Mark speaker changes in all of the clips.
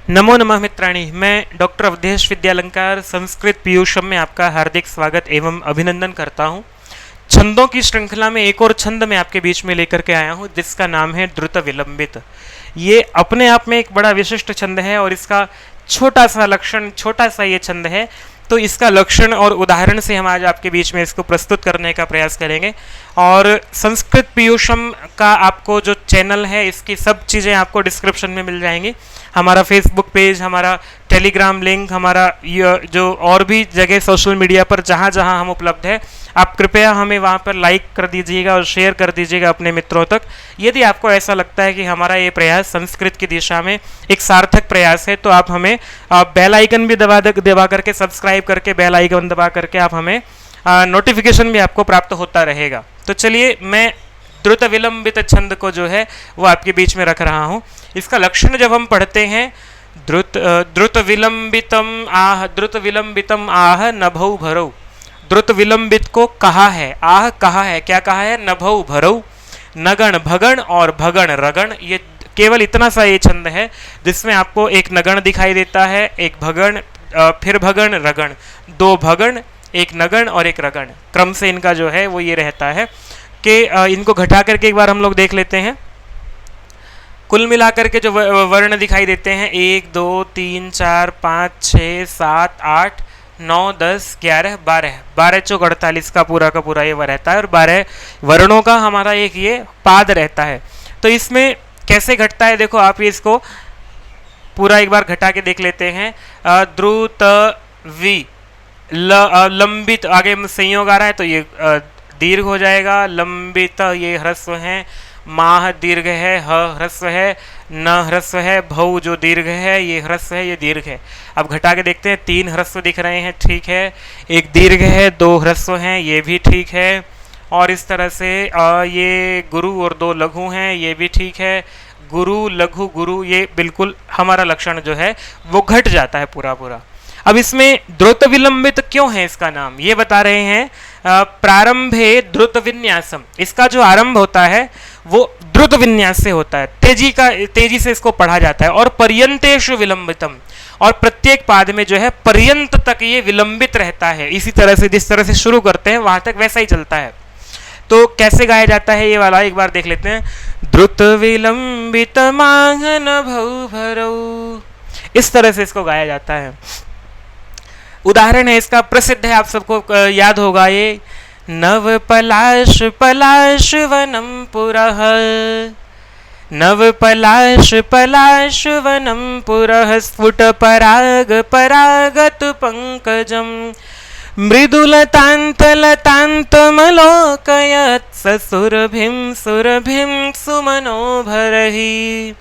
Speaker 1: नमो नमः मित्राणि। मैं डॉक्टर अवधेश विद्यालंकार संस्कृत पीयूषम में आपका हार्दिक स्वागत एवं अभिनंदन करता हूं। छंदों की श्रृंखला में एक और छंद मैं आपके बीच में लेकर के आया हूं, जिसका नाम है द्रुत विलंबित। ये अपने आप में एक बड़ा विशिष्ट छंद है और इसका छोटा सा लक्षण, छोटा सा ये छंद है, तो इसका लक्षण और उदाहरण से हम आज आपके बीच में इसको प्रस्तुत करने का प्रयास करेंगे। और संस्कृत पीयूषम का आपको जो चैनल है, इसकी सब चीज़ें आपको डिस्क्रिप्शन में मिल जाएंगी। हमारा फेसबुक पेज, हमारा टेलीग्राम लिंक, हमारा जो और भी जगह सोशल मीडिया पर जहाँ जहाँ हम उपलब्ध है, आप कृपया हमें वहाँ पर लाइक कर दीजिएगा और शेयर कर दीजिएगा अपने मित्रों तक। यदि आपको ऐसा लगता है कि हमारा ये प्रयास संस्कृत की दिशा में एक सार्थक प्रयास है, तो आप हमें बेल आइकन भी दबा करके, सब्सक्राइब करके, बेल आइकन दबा करके आप हमें नोटिफिकेशन भी आपको प्राप्त होता रहेगा। तो चलिए, मैं द्रुत विलंबित छंद को जो है वो आपके बीच में रख रहा हूँ। इसका लक्षण जब हम पढ़ते हैं, द्रुत विलंबितम आह नभौ भरौ। द्रुत विलंबित को कहा है, आह कहा है, क्या कहा है? नभौ भरौ। नगण भगण और भगण रगण, ये केवल इतना सा ये छंद है जिसमें आपको एक नगण दिखाई देता है, एक भगण, फिर भगण रगण, दो भगण, एक नगण और एक रगण। क्रम से इनका जो है वो ये रहता है कि इनको घटा करके एक बार हम लोग देख लेते हैं। कुल मिलाकर के जो वर्ण दिखाई देते हैं, 1 2 3 4 5 6 7 8 9 10 11 12, 12 चौक 48 का पूरा ये रहता है, और 12 वर्णों का हमारा एक ये पाद रहता है। तो इसमें कैसे घटता है, देखो आप इसको पूरा एक बार घटा के देख लेते हैं। द्रुत वि लंबित, आगे संयोग आ रहा है तो ये दीर्घ हो जाएगा। लंबित ये ह्रस्व है, माह दीर्घ है, ह ह्रस्व है, न ह्रस्व है, भौ जो दीर्घ है ये ह्रस्व है, ये दीर्घ है। अब घटा के देखते हैं, 3 ह्रस्व दिख रहे हैं, ठीक है, एक दीर्घ है, 2 ह्रस्व हैं, ये भी ठीक है। और इस तरह से ये गुरु और 2 लघु हैं, ये भी ठीक है। गुरु लघु गुरु, ये बिल्कुल हमारा लक्षण जो है वो घट जाता है पूरा। अब इसमें द्रुत विलंबित क्यों है इसका नाम, ये बता रहे हैं। प्रारंभे द्रुत विन्यासम, इसका जो आरंभ होता है वो द्रुत विन्यास से होता है, तेजी से इसको पढ़ा जाता है। और पर्यंतेषु विलंबितम, और प्रत्येक पाद में जो है पर्यंत तक ये विलंबित रहता है। इसी तरह से जिस तरह से शुरू करते हैं वहां तक वैसा ही चलता है। तो कैसे गाया जाता है ये वाला एक बार देख लेते हैं। द्रुत विलंबित माह नभौ भरौ, इस तरह से इसको गाया जाता है। उदाहरण है इसका, प्रसिद्ध है, आप सबको याद होगा ये। नव पलाश पलाश वनम पुरः, नव पलाश पलाश वनम पुरः, स्फुट पराग परागत पंकजम, मृदुलतान्तलतान्तमलोकयत् सुरभिं सुरभिं सुमनोभरहि।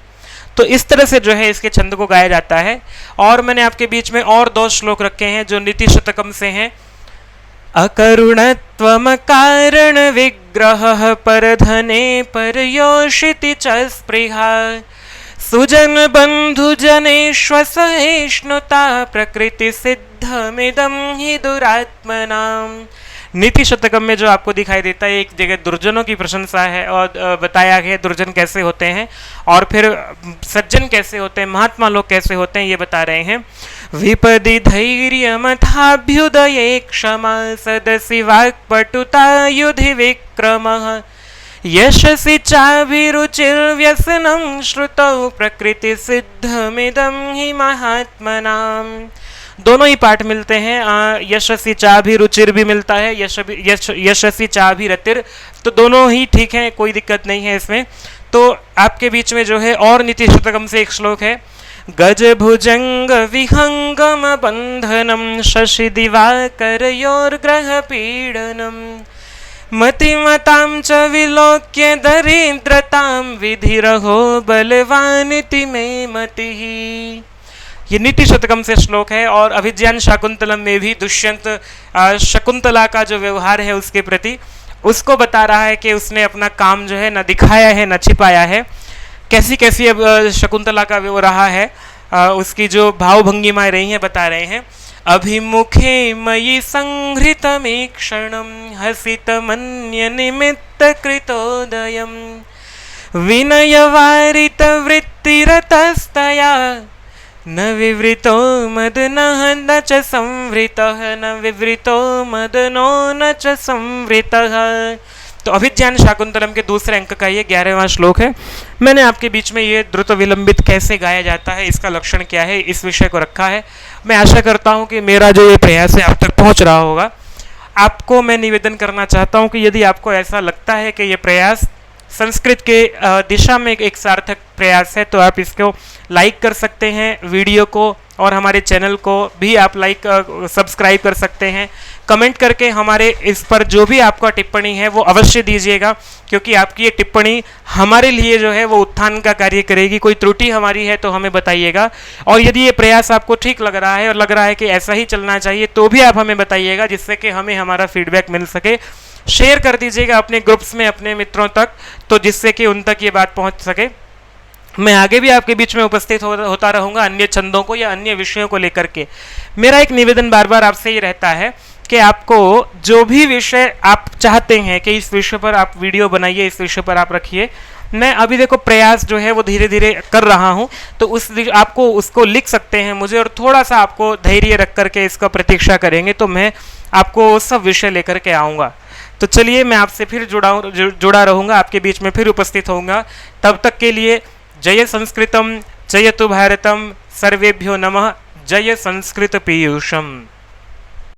Speaker 1: तो इस तरह से जो है इसके छंद को गाया जाता है। और मैंने आपके बीच में और 2 श्लोक रखे हैं जो नीति शतकम से हैं। अकरुणत्वम कारण विग्रह परधने परयोषिति च स्पृहा, सुजन बंधु जनेष्वसहिष्णुता प्रकृति सिद्धमिदं हि दुरात्मनाम। नीति शतकम में जो आपको दिखाई देता है, एक जगह दुर्जनों की प्रशंसा है और बताया गया दुर्जन कैसे होते हैं और फिर सज्जन कैसे होते हैं, महात्मा लोग कैसे होते हैं, ये बता रहे हैं। विपदि धैर्य मथाभ्युदये क्षमा, सदसि वाक्पटुता युधि विक्रमः, यशसि चाभिरुचिर्व्यसनं श्रुतौ प्रकृति सिद्धमिदं हि महात्मनाम। दोनों ही पाठ मिलते हैं। यशस्वी चाभि रुचिर भी मिलता है, यशस्वी चाभि रतिर, तो दोनों ही ठीक हैं, कोई दिक्कत नहीं है इसमें। तो आपके बीच में जो है और नीति शतकम से एक श्लोक है। गज भुजंग विहंगम बंधनम, शशि दिवाकरयोर्ग्रह पीडनम, मतिमतां च विलोक्य दरिद्रतां, विधिरहो बलवानिति मे मतिः। ये नीति शतकम से श्लोक है। और अभिज्ञान शाकुंतलम में भी दुष्यंत शकुंतला का जो व्यवहार है उसके प्रति, उसको बता रहा है कि उसने अपना काम जो है न दिखाया है न छिपाया है। कैसी कैसी अब शकुंतला का वो रहा है, उसकी जो भावभंगिमाएं रही हैं बता रहे हैं। अभिमुखे मयि संहृतमीक्षणं, हसितमन्य निमित्त कृतोदयम्, विनयवारित वृत्तिरतस्तया, न विवृतो मदनः न च संवृतः, न विवृतो मदनो न च संवृतः। तो अभिज्ञान शाकुंतलम के दूसरे अंक का ये 11वां श्लोक है। मैंने आपके बीच में ये द्रुत विलंबित कैसे गाया जाता है, इसका लक्षण क्या है, इस विषय को रखा है। मैं आशा करता हूँ कि मेरा जो ये प्रयास है आप तक पहुँच रहा होगा। आपको मैं निवेदन करना चाहता हूँ कि यदि आपको ऐसा लगता है कि ये प्रयास संस्कृत के दिशा में एक सार्थक प्रयास है, तो आप इसको लाइक कर सकते हैं वीडियो को, और हमारे चैनल को भी आप सब्सक्राइब कर सकते हैं। कमेंट करके हमारे इस पर जो भी आपका टिप्पणी है वो अवश्य दीजिएगा, क्योंकि आपकी ये टिप्पणी हमारे लिए जो है वो उत्थान का कार्य करेगी। कोई त्रुटि हमारी है तो हमें बताइएगा, और यदि ये प्रयास आपको ठीक लग रहा है और लग रहा है कि ऐसा ही चलना चाहिए तो भी आप हमें बताइएगा, जिससे कि हमें हमारा फीडबैक मिल सके। शेयर कर दीजिएगा अपने ग्रुप्स में अपने मित्रों तक, तो जिससे कि उन तक ये बात पहुंच सके। मैं आगे भी आपके बीच में उपस्थित होता रहूंगा अन्य छंदों को या अन्य विषयों को लेकर के। मेरा एक निवेदन बार बार आपसे ये रहता है कि आपको जो भी विषय आप चाहते हैं कि इस विषय पर आप वीडियो बनाइए, इस विषय पर आप रखिए, मैं अभी देखो प्रयास जो है वो धीरे धीरे कर रहा हूं, तो आपको उसको लिख सकते हैं मुझे, और थोड़ा सा आपको धैर्य रख करके इसका प्रतीक्षा करेंगे तो मैं आपको सब विषय लेकर के आऊँगा। तो चलिए, मैं आपसे फिर जुड़ा रहूँगा, आपके बीच में फिर उपस्थित होऊंगा। तब तक के लिए जय संस्कृतम, जयतु भारतम, सर्वेभ्यो नमः, जय संस्कृत पीयूषम।